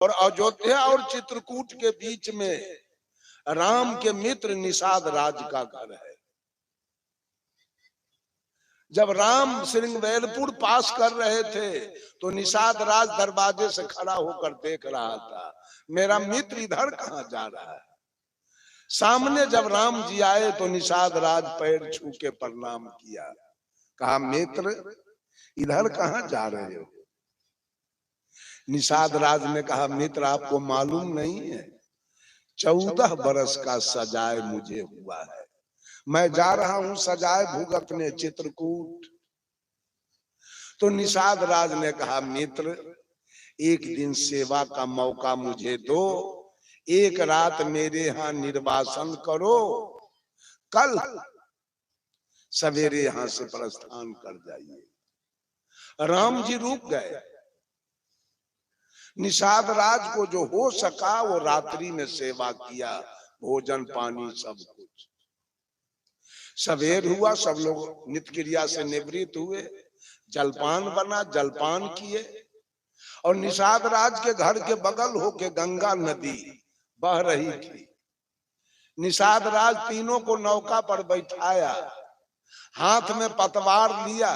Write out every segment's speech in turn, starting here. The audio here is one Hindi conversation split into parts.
और अयोध्या और चित्रकूट के बीच में राम के मित्र निषाद राज का घर है। जब राम श्रृंगवेरपुर पास कर रहे थे तो निषाद राज दरवाजे से खड़ा होकर देख रहा था, मेरा मित्र इधर कहाँ जा रहा है। सामने जब राम जी आए तो निषाद राज पैर छू के प्रणाम किया, कहा मित्र इधर कहाँ जा रहे हो। निषाद राज ने कहा मित्र आपको मालूम नहीं है 14 बरस का सजाए मुझे हुआ है, मैं जा रहा हूं सजाए भुगतने चित्रकूट। तो निषाद राज ने कहा मित्र एक दिन सेवा का मौका मुझे दो, एक रात मेरे यहां निर्वासन करो, कल सवेरे यहां से प्रस्थान कर जाइए। राम जी रुक गए। निषाद राज को जो हो सका वो रात्रि में सेवा किया, भोजन पानी सब कुछ। सवेर हुआ, सब लोग नित्य क्रिया से निवृत्त हुए, जलपान बना, जलपान किए और निषाद राज के घर के बगल होके गंगा नदी बह रही थी। निषाद राज तीनों को नौका पर बैठाया, हाथ में पतवार लिया,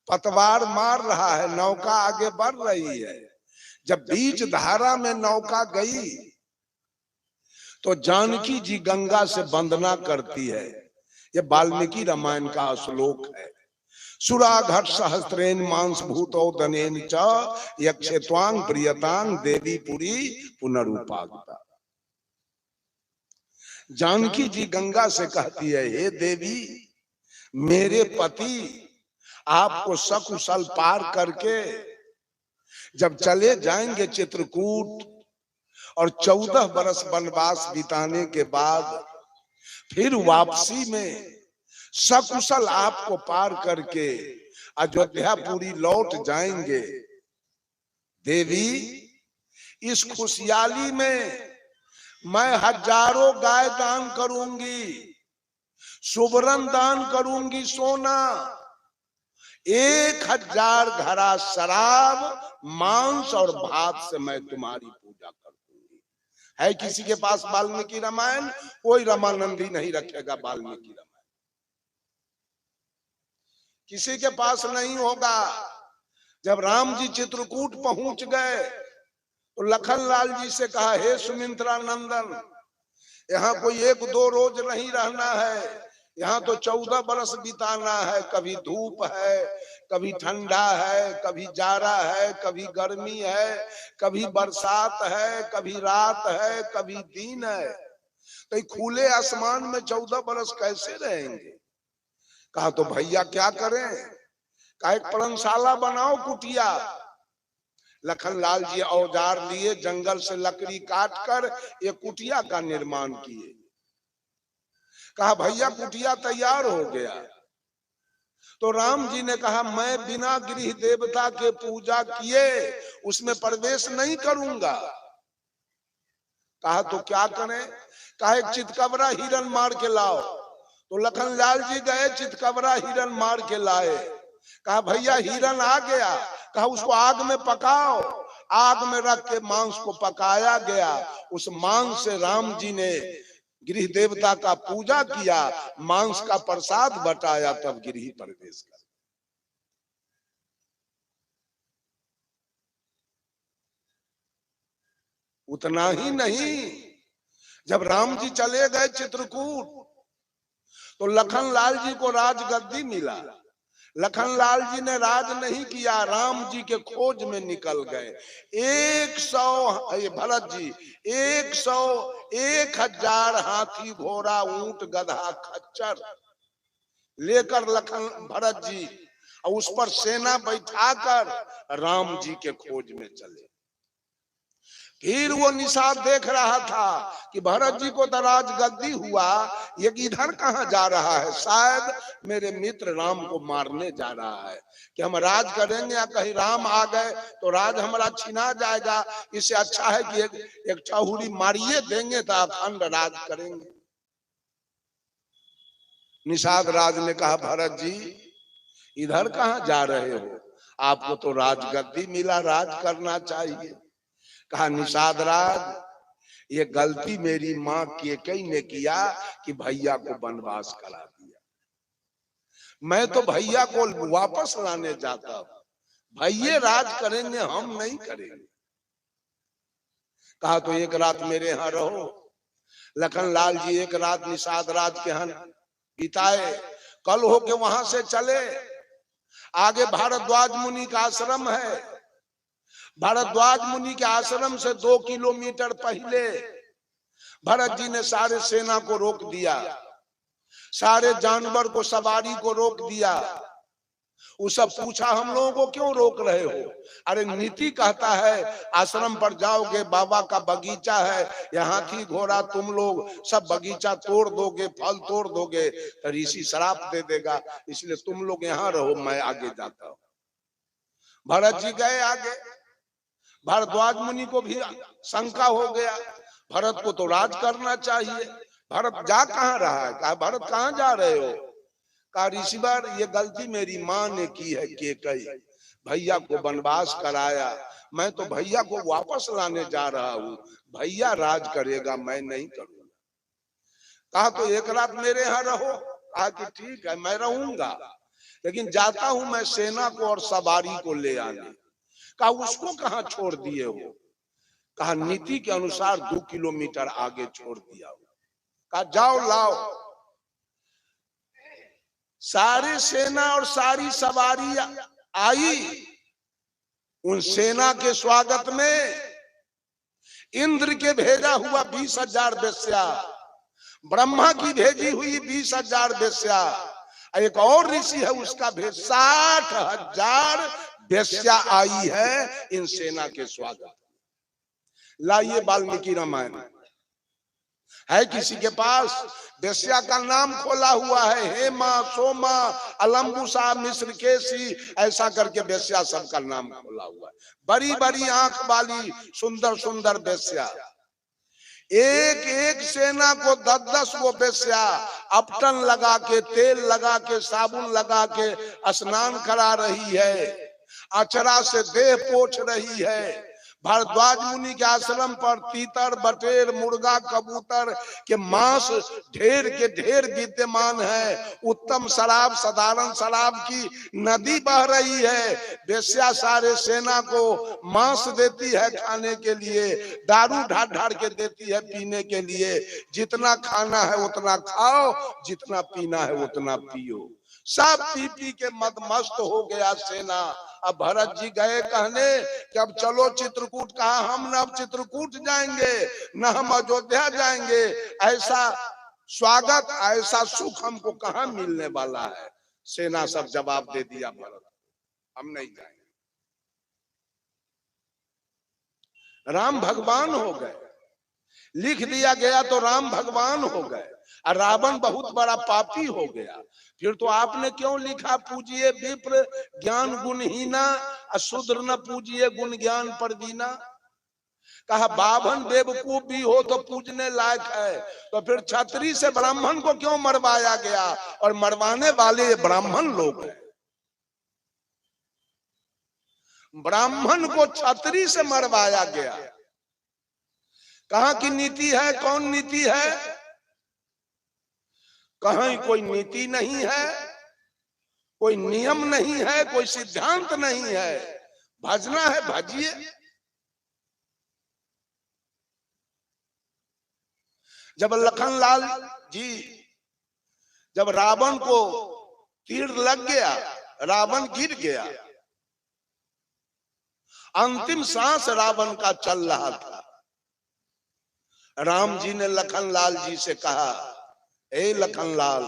पतवार मार रहा है, नौका आगे बढ़ रही है। जब बीच धारा में नौका गई तो जानकी जी गंगा से वंदना करती है। यह वाल्मीकि रामायण का श्लोक है। सुराघट सहस्त्रेन मांस भूतो धनेन च यक्षेत्वांग प्रियतांग देवी पुरी पुनरुपागता। जानकी जी गंगा से कहती है, हे देवी मेरे पति आपको सकुशल पार करके जब चले जाएंगे चित्रकूट और 14 बरस वनवास बिताने के बाद फिर वापसी में सकुशल आपको पार करके अयोध्यापुरी लौट जाएंगे। देवी इस खुशहाली में मैं हजारों गाय दान करूंगी, सुवर्ण दान करूंगी, सोना, 1000 घड़ा शराब, मांस और भात से मैं तुम्हारी पूजा कर दूंगी। है किसी के पास वाल्मीकि रामायण? कोई रामानंदी नहीं रखेगा वाल्मीकि रामायण, किसी के पास नहीं होगा। जब राम जी चित्रकूट पहुंच गए तो लखनलाल जी से कहा, हे सुमित्रा नंदन यहाँ कोई 1-2 रोज नहीं रहना है, यहाँ तो 14 बरस बिताना है। कभी धूप है, कभी ठंडा है, कभी जाड़ा है, कभी गर्मी है, कभी बरसात है, कभी रात है, कभी दिन है। तो खुले आसमान में 14 बरस कैसे रहेंगे। कहा तो भैया क्या करें, कहा एक पर्णशाला बनाओ, कुटिया। लखनलाल जी औजार लिए जंगल से लकड़ी काट कर एक कुटिया का निर्माण किए। कहा भैया कुटिया तैयार हो गया। तो राम जी ने कहा मैं बिना गृह देवता के पूजा किए उसमें प्रवेश नहीं करूंगा। कहा तो क्या करें, कहा एक चितकबरा हिरन मार के लाओ। तो लखनलाल जी गए, चितकबरा हिरन मार के लाए। कहा भैया हिरन आ गया, कहा उसको आग में पकाओ। आग में रख के मांस को पकाया गया। उस मांस से राम जी ने गृह देवता का पूजा किया, मांस का प्रसाद बटाया, तब गृह प्रवेश कर। उतना ही नहीं, जब राम जी चले गए चित्रकूट तो लखनलाल जी को राजगद्दी मिला। लखनलाल जी ने राज नहीं किया, राम जी के खोज में निकल गए। 100 भरत जी 101,000 हाथी घोड़ा ऊंट गधा खच्चर लेकर भरत जी और उस पर सेना बैठाकर राम जी के खोज में चले। फिर वो निषाद देख रहा था कि भरत जी को तो राजगद्दी हुआ, ये इधर कहाँ जा रहा है, शायद मेरे मित्र राम को मारने जा रहा है कि हम राज करेंगे या कहीं राम आ गए तो राज हमारा छिना जाएगा। इससे अच्छा है कि एक छहुरी मारिए देंगे तो अखंड राज करेंगे। निषाद राज ने कहा भरत जी इधर कहाँ जा रहे हो, आपको तो राजगद्दी मिला, राज करना चाहिए। कहा निषाद राज, ये गलती मेरी माँ केकई ने किया कि भैया को वनवास करा दिया। मैं तो भैया को वापस लाने जाता हूं, भैया राज करेंगे, हम नहीं करेंगे। कहा तो एक रात मेरे यहाँ रहो। लखन लाल जी एक रात निषाद राज के यहाँ बिताए। कल होके वहां से चले। आगे भारद्वाज मुनि का आश्रम है। भारद्वाज मुनि के आश्रम से 2 किलोमीटर पहले भरत जी ने सारे सेना को रोक दिया, सारे जानवर को, सवारी को रोक दिया। उससे पूछा हम लोगों को क्यों रोक रहे हो? अरे नीति कहता है आश्रम पर जाओगे, बाबा का बगीचा है, यहाँ हाथी घोड़ा तुम लोग सब बगीचा तोड़ दोगे, फल तोड़ दोगे तो ऋषि श्राप दे देगा, इसलिए तुम लोग यहाँ रहो, मैं आगे जाता हूँ। भरत जी गए आगे। भारद्वाज मुनि को भी शंका हो गया, भरत को तो राज करना चाहिए, भरत जा कहाँ रहा है? कहा भरत कहाँ जा रहे हो? कहा ऋषिवर ये गलती मेरी माँ ने की है केकई, भैया को वनवास कराया, मैं तो भैया को वापस लाने जा रहा हूँ, भैया राज करेगा, मैं नहीं करूंगा। कहा तो एक रात मेरे यहाँ रहो। कहा कि ठीक है मैं रहूंगा, लेकिन जाता हूं मैं सेना को और सवारी को ले आने। कहा उसको कहाँ छोड़ दिए हो? कहा नीति के अनुसार 2 किलोमीटर आगे छोड़ दिया हो। कहा जाओ लाओ। सारी सेना और सारी सवारी आई। उन सेना के स्वागत में इंद्र के भेजा हुआ 20,000 वेश्या, ब्रह्मा की भेजी हुई 20,000 वेश्या, एक और ऋषि है उसका भेज 60,000 वेश्या आई है इन सेना के स्वागत। लाइए वाल्मीकि रामायण है किसी के पास? वेश्या का नाम खोला हुआ है, हेमा, सोमा, अलम्बुसा, मिश्रकेशी, ऐसा करके वेश्या सबका नाम खोला हुआ है। बड़ी बड़ी आंख वाली सुंदर सुंदर वेश्या, एक एक सेना को 10-10 वो वेश्या अपटन लगा के, तेल लगा के, साबुन लगा के स्नान करा रही है, अचरा से देह पोंछ रही है। भारद्वाज मुनि के आश्रम पर तीतर, बटेर, मुर्गा, कबूतर के मांस ढेर के ढेर विद्यमान है। उत्तम शराब, साधारण शराब की नदी बह रही है। वेश्या सारे सेना को मांस देती है खाने के लिए, दारू ढार ढार के देती है पीने के लिए। जितना खाना है उतना खाओ, जितना पीना है उतना पियो। सब पी पी के मदमस्त हो गया सेना। अब भरत जी गए कहने कि अब चलो चित्रकूट। कहा हम न अब चित्रकूट जाएंगे न हम अयोध्या जाएंगे, ऐसा स्वागत ऐसा सुख हमको कहाँ मिलने वाला है। सेना सब जवाब दे दिया भरत, हम नहीं जाएंगे। राम भगवान हो गए, लिख दिया गया तो राम भगवान हो गए, और रावण बहुत बड़ा पापी हो गया। फिर तो आपने क्यों लिखा पूजिए विप्र ज्ञान गुणहीना, अशूद्र न पूजिए गुण ज्ञान पर दीना। कहा बाभन बेवकूफ भी हो तो पूजने लायक है, तो फिर क्षत्रिय से ब्राह्मण को क्यों मरवाया गया? और मरवाने वाले ब्राह्मण लोग हैं। ब्राह्मण को क्षत्रिय से मरवाया गया। कहाँ की नीति है? कौन नीति है? कहीं कोई नीति नहीं है, कोई नियम नहीं है, कोई सिद्धांत नहीं है। भजना है भजिए। जब लखनलाल जी, जब रावण को तीर लग गया, रावण गिर गया, अंतिम सांस रावण का चल रहा था। राम जी ने लखनलाल जी से कहा, ए लखनलाल,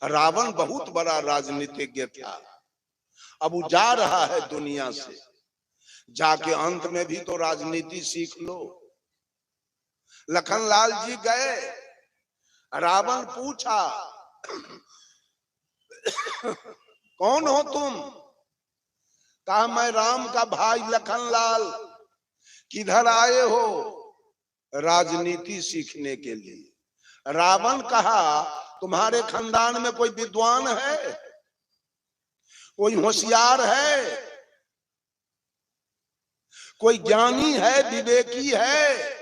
रावण बहुत बड़ा राजनीतिज्ञ था, अब वो जा रहा है दुनिया से, जाके अंत में भी तो राजनीति सीख लो। लखनलाल जी गए, रावण पूछा कौन हो तुम? कहा मैं राम का भाई लखनलाल। किधर आए हो? राजनीति सीखने के लिए। रावण कहा तुम्हारे खानदान में कोई विद्वान है, कोई होशियार है, कोई ज्ञानी है, विवेकी है,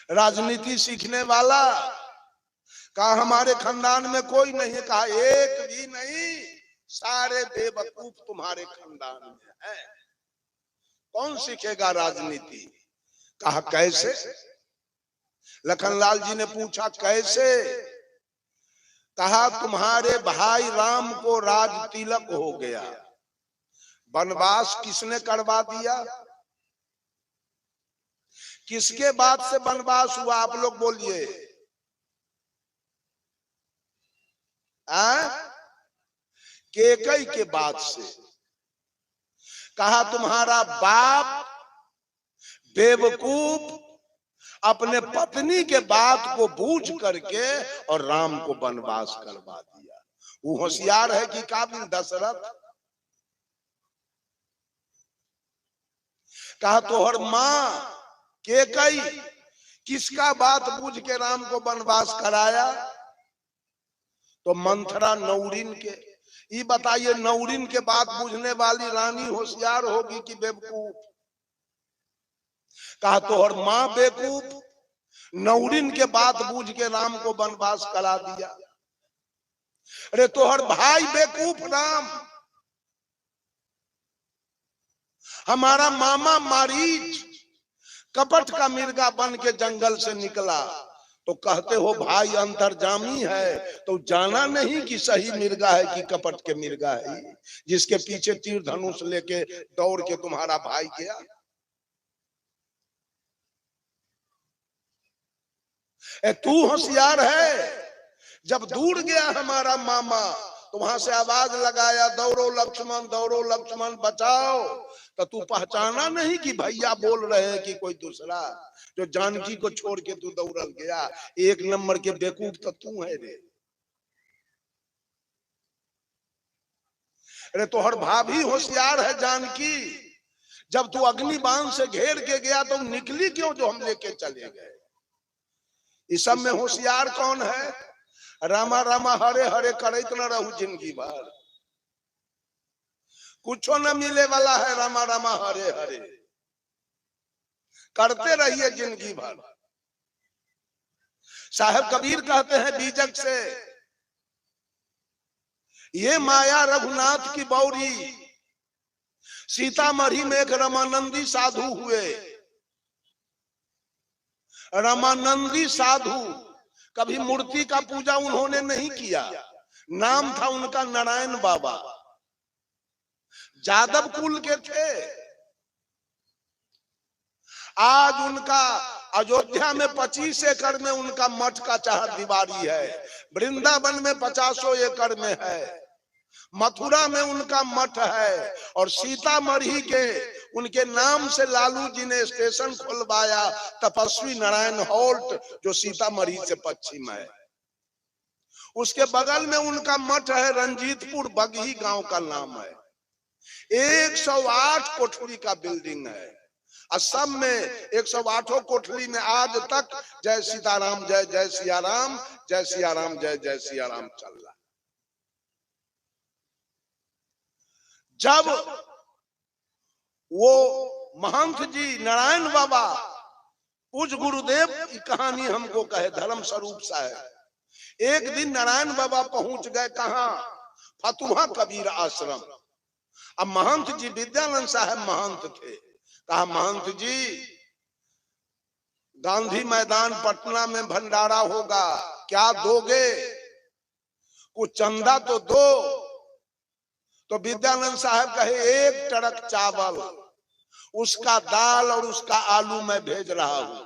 राजनीति सीखने वाला? कहा हमारे खानदान में कोई नहीं है। कहा एक भी नहीं, सारे बेवकूफ तुम्हारे खानदान में है, कौन सीखेगा राजनीति? कहा कैसे? लखनलाल जी ने पूछा कैसे? कहा तुम्हारे भाई राम को राज तिलक हो गया, वनवास किसने करवा दिया? किसके बाद से वनवास हुआ? आप लोग बोलिए। केकई के बाद से। कहा तुम्हारा बाप बेवकूफ अपने पत्नी के बात को बूझ करके और राम को वनवास करवा दिया। वो होशियार है कि काबिल दशरथ? कहा तोहर मां केकई किसका बात बूझ के राम को वनवास कराया? तो मंथरा नौरीन के। ये बताइए नौरीन के बात बूझने वाली रानी होशियार होगी कि बेवकूफ? कहा तोहर मां बेवकूफ नौरीन के बात बूझ के राम को वनवास करा दिया। अरे तोहर भाई बेवकूफ राम, हमारा मामा मारीच कपट का मिर्गा बन के जंगल से निकला, तो कहते हो भाई अंतर्जामी है, तो जाना नहीं कि सही मिर्गा है कि कपट के मिर्गा है, जिसके पीछे तीर धनुष लेके दौड़ के तुम्हारा भाई गया। तू होशियार है, जब दूर गया हमारा मामा तो वहां से आवाज लगाया दौड़ो लक्ष्मण बचाओ, तो तू पहचाना नहीं कि भैया बोल रहे हैं कि कोई दूसरा? जो जानकी को छोड़ के तू दौड़ गया, एक नंबर के बेवकूफ तो तू है रे। अरे तोहर भाभी होशियार है जानकी, जब तू अग्निबाण से घेर के गया तो निकली क्यों जो हम लेके चले गए? इस सब में होशियार कौन है? रामा रामा हरे हरे करत न रहू जिंदगी भर, कुछो न मिले वाला है। रामा रामा हरे हरे करते रहिए जिंदगी भर। साहब कबीर कहते हैं बीजक से, ये माया रघुनाथ की बौरी, सीतामढ़ी में एक रामानंदी साधु हुए। रामानंदी साधु कभी मूर्ति का पूजा उन्होंने नहीं किया, नाम था उनका नारायण बाबा, जादव कुल के थे। आज उनका अयोध्या में 25 एकड़ में उनका मठ का चार दीवारी है, वृंदावन में 50 एकड़ में है, मथुरा में उनका मठ है, और सीतामढ़ी के उनके नाम से लालू जी ने स्टेशन खुलवाया, तपस्वी नारायण हॉल्ट, जो सीतामढ़ी से पश्चिम है। उसके बगल में उनका मठ है रंजीतपुर, बगही गांव का नाम है। 108 कोठरी का बिल्डिंग है। असम में 108 कोठरी में आज तक जय सीताराम जय जय सिया राम, जय सिया राम जय जय सिया राम चल रहा। जब वो महंत जी नारायण बाबा उस गुरुदेव की कहानी हमको कहे, धर्म स्वरूप साहब, एक दिन नारायण बाबा पहुंच गए कहां? फतुहा कबीर आश्रम। अब महंत जी विद्यानंद साहब महंत थे। कहा महंत जी गांधी मैदान पटना में भंडारा होगा, क्या दोगे? कुछ चंदा तो दो। तो विद्यानंद साहब कहे 1 ट्रक चावल, उसका दाल और उसका आलू मैं भेज रहा हूं।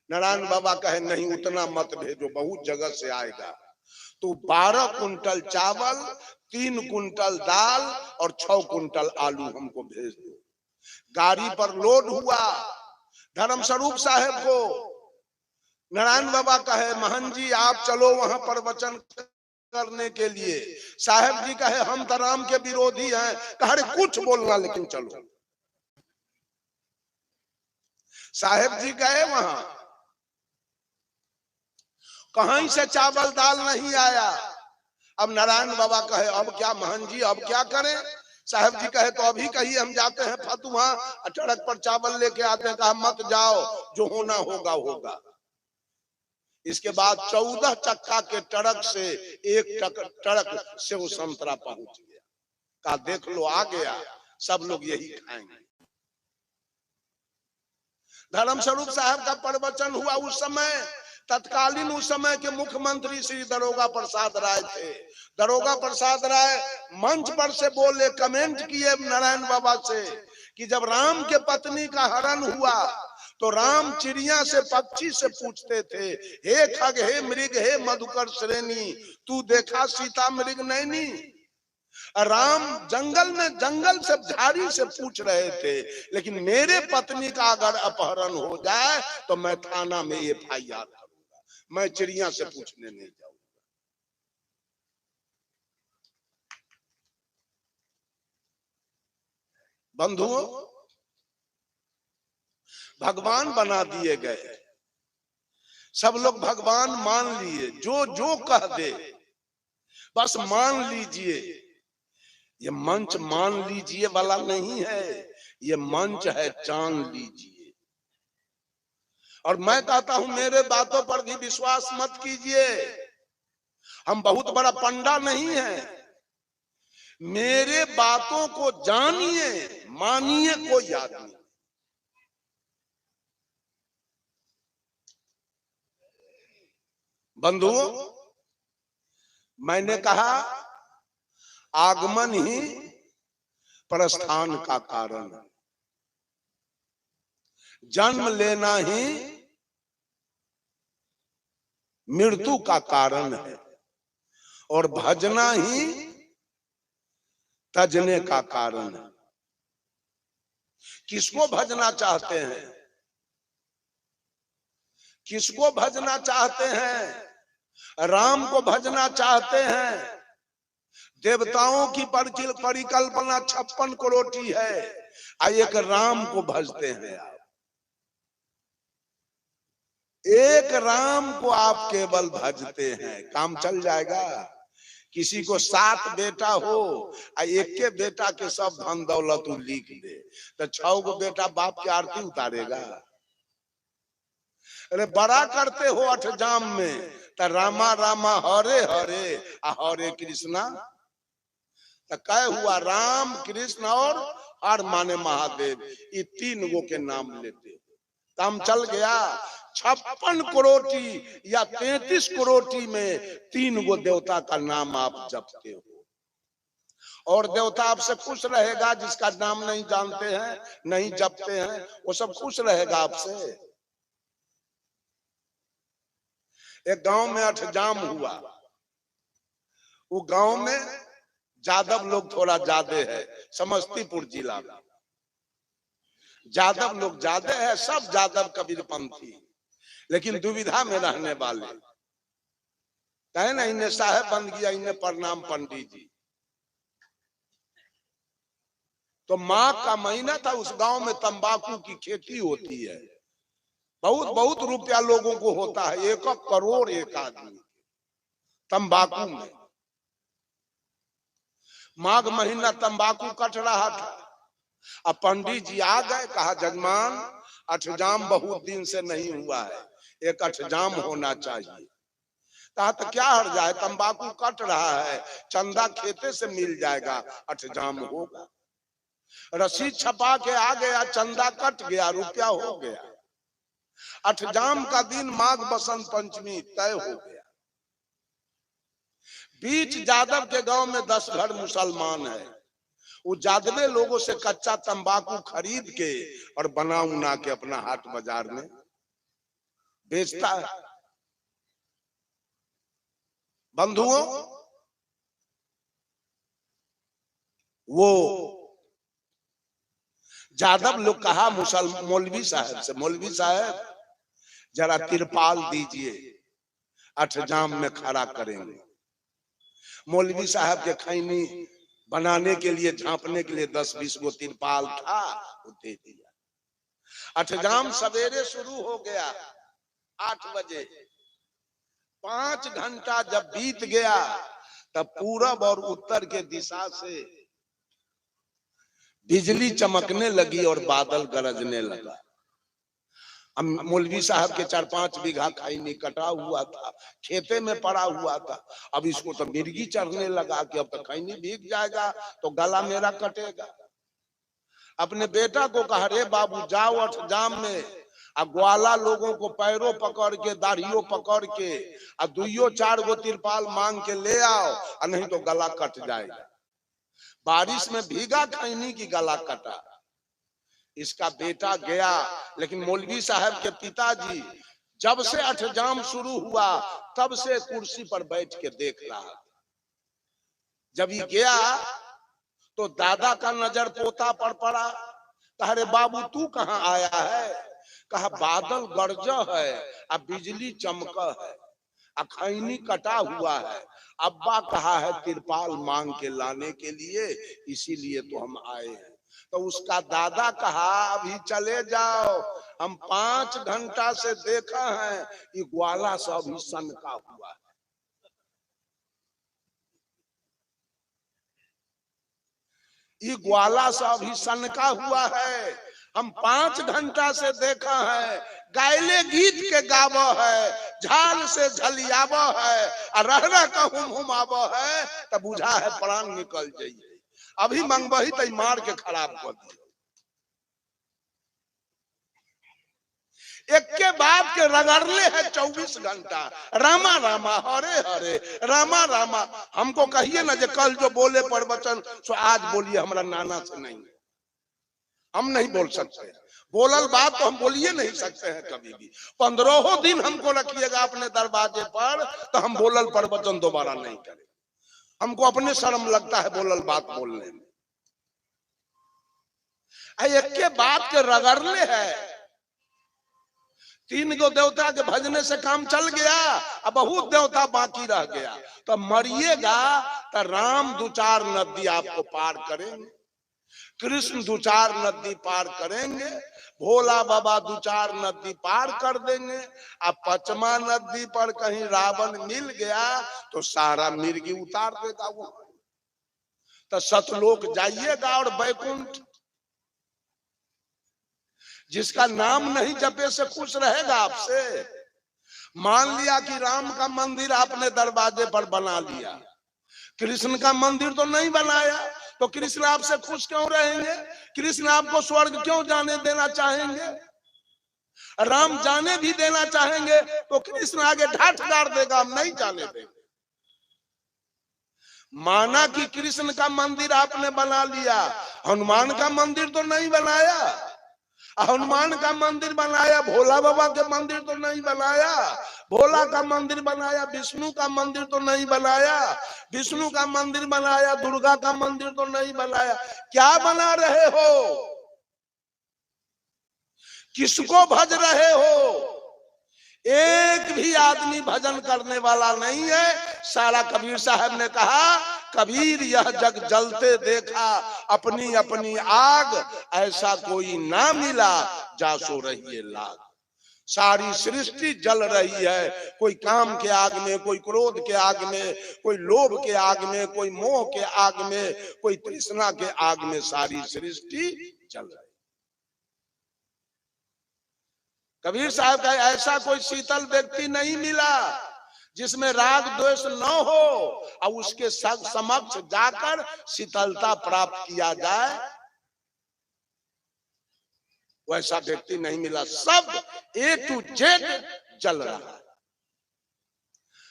नारायण बाबा कहे नहीं उतना मत भेजो, बहुत जगह से आएगा। तो 12 कुंटल चावल, 3 कुंटल दाल और 6 कुंटल आलू हमको भेज दो। गाड़ी पर लोड हुआ। धर्म स्वरूप साहब को नारायण बाबा कहे महंत जी आप चलो वहां प्रवचन करने के लिए। साहब जी कहे हम तो राम के विरोधी हैं। कहे कुछ बोलना लेकिन चलो। साहब जी गए वहां, कहीं से चावल दाल नहीं आया। अब नारायण बाबा कहे अब क्या महंत जी अब क्या करें? साहब जी कहे तो अभी कहिए हम जाते हैं फतुहा, ट्रक पर चावल लेके आते हैं। कहा मत जाओ, जो होना होगा होगा। इसके बाद 14 चक्का के ट्रक से एक ट्रक से वो संतरा पहुंच गया। कहा देख लो आ गया, सब लोग यही खाएंगे। धर्मस्वरूप साहब का प्रवचन हुआ उस समय। तत्कालीन उस समय के मुख्यमंत्री श्री दरोगा प्रसाद राय थे। दरोगा प्रसाद राय मंच पर से बोले, कमेंट किए नारायण बाबा से कि जब राम के पत्नी का हरण हुआ तो राम चिड़िया से, पक्षी से पूछते थे, हे खग हे मृग हे मधुकर श्रेणी, तू देखा सीता मृग नैनी। राम जंगल में, जंगल से झाड़ी से पूछ रहे थे, लेकिन मेरे पत्नी का अगर अपहरण हो जाए तो मैं थाना में FIR करूंगा, मैं चिड़िया से पूछने नहीं जाऊंगा। बंधुओं, भगवान बना दिए गए, सब लोग भगवान मान लिए, जो जो कह दे बस मान लीजिए। ये मंच मान लीजिए वाला नहीं है, ये मंच है जान लीजिए। और मैं कहता हूं मेरे बातों पर भी विश्वास मत कीजिए, हम बहुत बड़ा पंडा नहीं है। मेरे बातों को जानिए, मानिए कोई आदमी। बंधुओं, मैंने कहा आगमन ही प्रस्थान का कारण है, जन्म लेना ही मृत्यु का कारण है, और भजना ही तजने का कारण है। किसको भजना चाहते हैं? किसको भजना चाहते हैं? राम को भजना चाहते हैं। देवताओं की परिकल्पना 56 करोड़ है, एक राम को भजते हैं आप। एक राम को आप केवल भजते हैं, काम चल जाएगा। किसी को 7 बेटा हो, एक के बेटा के सब धन दौलत लिख दे, तो 6 गो बेटा बाप की आरती उतारेगा। अरे बड़ा करते हो अठजाम में, तो रामा रामा हरे हरे हरे कृष्णा, तो क्या हुआ? राम कृष्ण और हर माने महादेव, ये 3 गो के नाम लेते हो, काम चल गया। 56 करोड़ या 33 करोड़ में 3 गो देवता का नाम आप जपते हो, और देवता आपसे खुश रहेगा। जिसका नाम नहीं जानते हैं, नहीं जपते हैं, वो सब खुश रहेगा आपसे। एक गांव में अठजाम हुआ, वो गांव में जादव लोग थोड़ा ज्यादा है, समस्तीपुर जिला में जादव लोग ज्यादा है, सब जादव कबीरपंथी, लेकिन दुविधा में रहने वाले। कहे ना इन्हें साहेब बन गया, इन्हें प्रणाम पंडित जी। तो माघ का महीना था, उस गांव में तंबाकू की खेती होती है, बहुत बहुत रुपया लोगों को होता है, 1 करोड़ एक आदमी तंबाकू में। माघ महीना तंबाकू कट रहा था, अब पंडित जी आ गए, कहा जजमान अठजाम बहुत दिन से नहीं हुआ है, एक अठजाम होना चाहिए। कहा तो क्या हर जाए, तंबाकू कट रहा है, चंदा खेते से मिल जाएगा, अठजाम होगा। रसीद छपा के आ गया, चंदा कट गया, रुपया हो गया। अठजाम का दिन माघ बसंत पंचमी तय हो गया। बीच जादव के गांव में 10 घर मुसलमान है, वो जादवे लोगों से कच्चा तंबाकू खरीद के और बना उना के अपना हाट बाजार में बेचता है। बंधुओं, वो जादव लोग कहा मौलवी साहब से, मौलवी साहब जरा तिरपाल दीजिए, अठजाम में खड़ा करेंगे। मौलवी साहब के खैनी बनाने के लिए, झांपने के लिए 10-20 गो तिरपाल था, वो दे दिया। अठजाम सवेरे शुरू हो गया 8 बजे, 5 घंटा जब बीत गया तब पूरब और उत्तर के दिशा से बिजली चमकने लगी और बादल गरजने लगा। अब मौलवी साहब के 4-5 बीघा खैनी कटा हुआ था, खेते में पड़ा हुआ था। अब इसको तो मिर्गी चढ़ने लगा कि अब तो खैनी भीग जाएगा तो गला मेरा कटेगा। अपने बेटा को कहा, रे बाबू जाओ अठजाम में आ ग्वाला लोगों को पैरों पकड़ के दाढ़ियों पकड़ के आ 2-4 गो तिरपाल मांग के ले आओ, और नहीं तो गला कट जाएगा। बारिश में भीगा खैनी की गला कटा। इसका बेटा गया, लेकिन मौलवी साहब के पिताजी जब से अठजाम शुरू हुआ तब से कुर्सी पर बैठ के देख रहा। जब ये गया तो दादा का नजर पोता पर पड़ा। कहा, रे बाबू तू कहाँ आया है? कहा, बादल गरज है, अब बिजली चमक है, खैनी कटा हुआ है, अब्बा कहा है तिरपाल मांग के लाने के लिए, इसीलिए तो हम आए हैं। तो उसका दादा कहा, अभी चले जाओ, हम 5 घंटा से देखा है ये ग्वाला सब ही सनका हुआ है। ये ग्वाला सब ही सनका हुआ है, हम 5 घंटा से देखा है। गायले गीत के गावो है, झाल से झलियावो है, और रहरा का हुम है, तब बुझा है प्राण निकल जाइए। अभी मंगबही तो मार के खराब कर दिया। एक के बाद के रगड़ले है 24 घंटा, रामा रामा हरे हरे रामा रामा। हमको कहिए ना, जो कल जो बोले प्रवचन सो आज बोलिए, हमारा नाना से नहीं, हम नहीं बोल सकते। बोलल बात तो हम बोलिए नहीं सकते हैं कभी भी। 15 दिन हमको रखिएगा अपने दरवाजे पर, तो हम बोलल प्रवचन दोबारा नहीं करें। हमको अपने शर्म लगता है बोलल बात बोलने में। एक के बाद के रगड़ले है। 3 गो देवता के भजने से काम चल गया, अब बहुत देवता बाकी रह गया। तो मरिएगा तो राम 2-4 नदी आपको पार करेंगे, कृष्ण 2-4 नदी पार करेंगे, भोला बाबा 2-4 नदी पार कर देंगे। अब 5वां नदी पर कहीं रावण मिल गया तो सारा मिर्गी उतार देगा वो। तो सतलोक जाइएगा और बैकुंठ, जिसका नाम नहीं जपे से खुश रहेगा आपसे। मान लिया कि राम का मंदिर आपने दरवाजे पर बना लिया, कृष्ण का मंदिर तो नहीं बनाया, तो कृष्ण आपसे खुश क्यों रहेंगे? कृष्ण आपको स्वर्ग क्यों जाने देना चाहेंगे? राम जाने भी देना चाहेंगे तो कृष्ण आगे ढाठ गाड़ देगा, हम नहीं जाने देंगे। माना कि कृष्ण का मंदिर आपने बना लिया, हनुमान का मंदिर तो नहीं बनाया। हनुमान का मंदिर बनाया, भोला बाबा के मंदिर तो नहीं बनाया। भोला का मंदिर बनाया, विष्णु का मंदिर तो नहीं बनाया। विष्णु का मंदिर बनाया, दुर्गा का मंदिर तो नहीं बनाया। क्या बना रहे हो? किसको भज रहे हो? एक भी आदमी भजन करने वाला नहीं है। सारा कबीर साहब ने कहा, कबीर यह जग जलते देखा, अपनी अपनी आग, ऐसा कोई ना मिला जा सो रही है लाग। सारी सृष्टि जल रही है, कोई काम के आग में, कोई क्रोध के आग में, कोई लोभ के आग में, कोई मोह के आग में, कोई तृष्णा के आग में, सारी सृष्टि जल रही है। कबीर साहब का ऐसा कोई शीतल व्यक्ति नहीं मिला जिसमें राग द्वेष न हो और उसके समक्ष जाकर शीतलता प्राप्त किया जाए, वैसा व्यक्ति नहीं मिला। सब A to Z जल रहा है।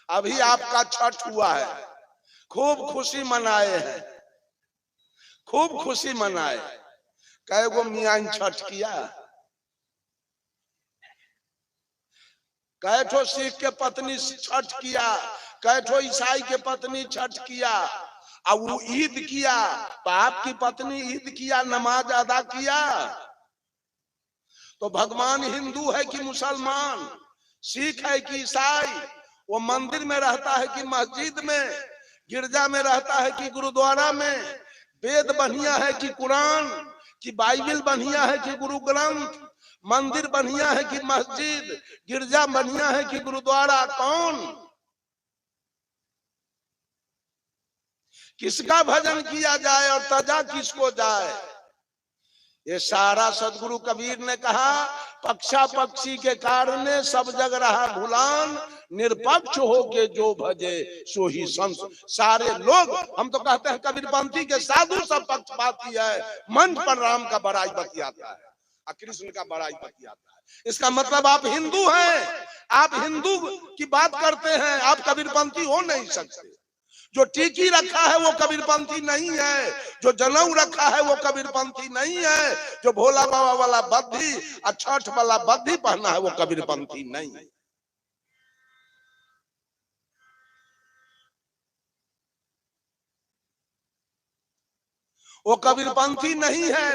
अभी आपका छठ हुआ है, खूब खुशी मनाए हैं, खूब खुशी मनाए। कै गो मियाँ छठ किया? कै ठो सिख के पत्नी छठ किया, कै ठो ईसाई के पत्नी छठ किया, और वो ईद किया तो आपकी पत्नी ईद किया, नमाज अदा किया। तो भगवान हिंदू है कि मुसलमान, सिख है कि ईसाई, वो मंदिर में रहता है कि मस्जिद में, गिरजा में रहता है कि गुरुद्वारा में, वेद बढ़िया है कि कुरान, कि बाइबिल बढ़िया है कि गुरु ग्रंथ, मंदिर बढ़िया है कि मस्जिद, गिरजा बढ़िया है कि गुरुद्वारा, कौन? किसका भजन किया जाए और तजा किसको जाए? ये सारा सदगुरु कबीर ने कहा, पक्षा पक्षी के कारण सब जग रहा भुलान, निरपक्ष होके जो भजे सो ही संत। सारे लोग, हम तो कहते हैं कबीरपंथी के साधु सब पक्षपाती है, मंच पर राम का बड़ाई बतियाता है और कृष्ण का बड़ाई बतियाता है। इसका मतलब आप हिंदू हैं, आप हिंदू की बात करते हैं, आप कबीरपंथी हो नहीं सकते। जो टीकी रखा है वो कबीरपंथी नहीं है, जो जनेऊ रखा है वो कबीरपंथी नहीं है, जो भोला बाबा वाला बद्धी और छठ वाला बद्धी पहना है वो कबीरपंथी नहीं है। वो कबीरपंथी नहीं है।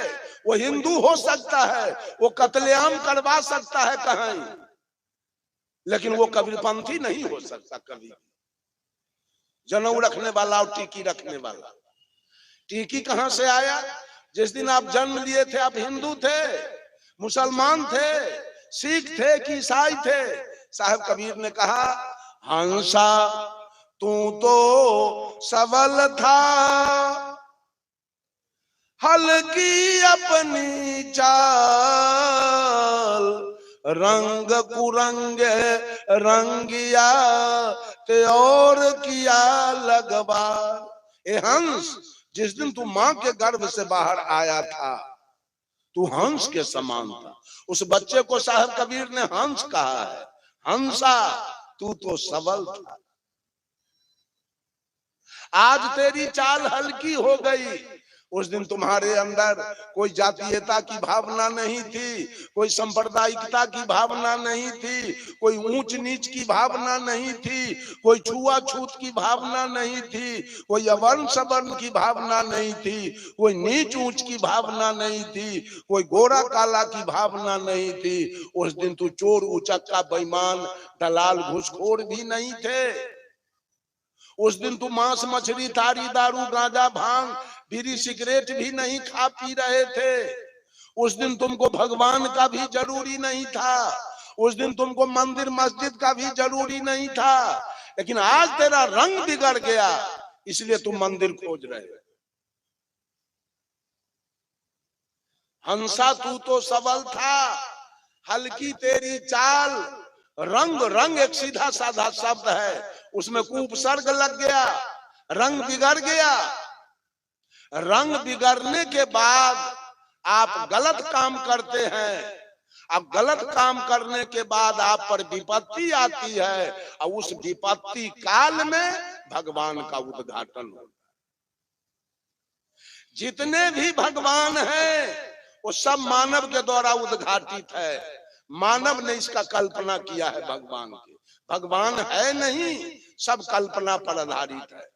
वो हिंदू हो सकता है, वो कत्लेआम करवा सकता है कहीं, लेकिन वो कबीरपंथी नहीं हो सकता कभी। जनेऊ रखने वाला और टीकी रखने वाला। टीकी कहां से आया? जिस दिन आप जन्म लिए थे आप हिंदू थे, मुसलमान थे, सिख थे कि ईसाई थे? साहब कबीर ने कहा, हंसा तू तो सबल था, हल्की अपनी चाल, रंग कुरंगे रंगिया ते और किया लगवा। ए हंस, जिस दिन तू मां के गर्भ से बाहर आया था तू हंस के समान था। उस बच्चे को साहब कबीर ने हंस कहा है। हंसा तू तो सबल था, आज तेरी चाल हल्की हो गई। उस दिन तुम्हारे अंदर कोई जातीयता की भावना नहीं थी, कोई सांप्रदायिकता की भावना नहीं थी, कोई ऊंच नीच की भावना नहीं थी, कोई छुआछूत की भावना नहीं थी, कोई अवर्ण सवर्ण की भावना नहीं थी, कोई नीच ऊंच की भावना नहीं थी, कोई गोरा काला की भावना नहीं थी। उस दिन तू चोर उचक्का बेईमान दलाल घुसखोर भी नहीं थे। उस दिन तू मांस मछली तारी दारू गांजा भांग बीड़ी सिगरेट भी नहीं खा पी रहे थे। उस दिन तुमको भगवान का भी जरूरी नहीं था, उस दिन तुमको मंदिर मस्जिद का भी जरूरी नहीं था। लेकिन आज तेरा रंग बिगड़ गया, इसलिए तुम मंदिर खोज रहे हो। हंसा तू तो सबल था, हल्की तेरी चाल, रंग, रंग एक सीधा साधा शब्द है, उसमें उपसर्ग लग गया, रंग बिगड़ गया। रंग बिगड़ने के बाद आप गलत काम करते हैं, अब गलत काम करने के बाद आप पर विपत्ति आती है, और उस विपत्ति काल में भगवान का उद्घाटन होता है। जितने भी भगवान हैं वो सब मानव के द्वारा उद्घाटित है। मानव ने इसका कल्पना किया है भगवान की। भगवान है नहीं, सब कल्पना पर आधारित है।